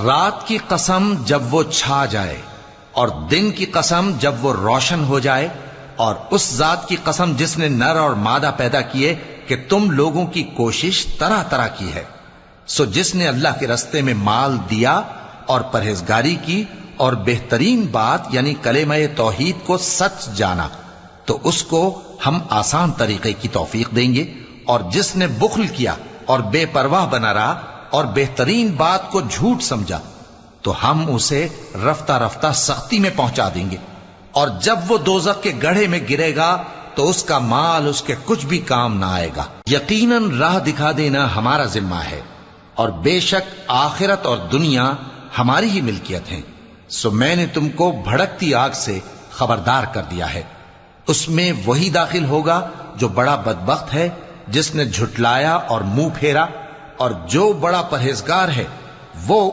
रात की कसम जब वो छा जाए और दिन की कसम जब वो रोशन हो जाए, और उस जात की कसम जिसने नर और मादा पैदा किए कि तुम लोगों की कोशिश तरह तरह की है। सो जिसने अल्लाह के रस्ते में माल दिया और परहेजगारी की और बेहतरीन बात यानी कलेमा तौहीद को सच जाना, तो उसको हम आसान तरीके की तौफीक देंगे। और जिसने बुख्ल किया और बेपरवाह बना रहा और बेहतरीन बात को झूठ समझा, तो हम उसे रफ्ता रफ्ता सख्ती में पहुंचा देंगे। और जब वो दोजख के गड्ढे में गिरेगा तो उसका माल उसके कुछ भी काम ना आएगा। यकीनन राह दिखा देना हमारा जिम्मा है, और बेशक आखिरत और दुनिया हमारी ही मिल्कियत है। सो मैंने तुमको भड़कती आग से खबरदार कर दिया है। उसमें वही दाखिल होगा जो बड़ा बदबख्त है, जिसने झुटलाया और मुंह फेरा, और जो बड़ा परहेजगार है वो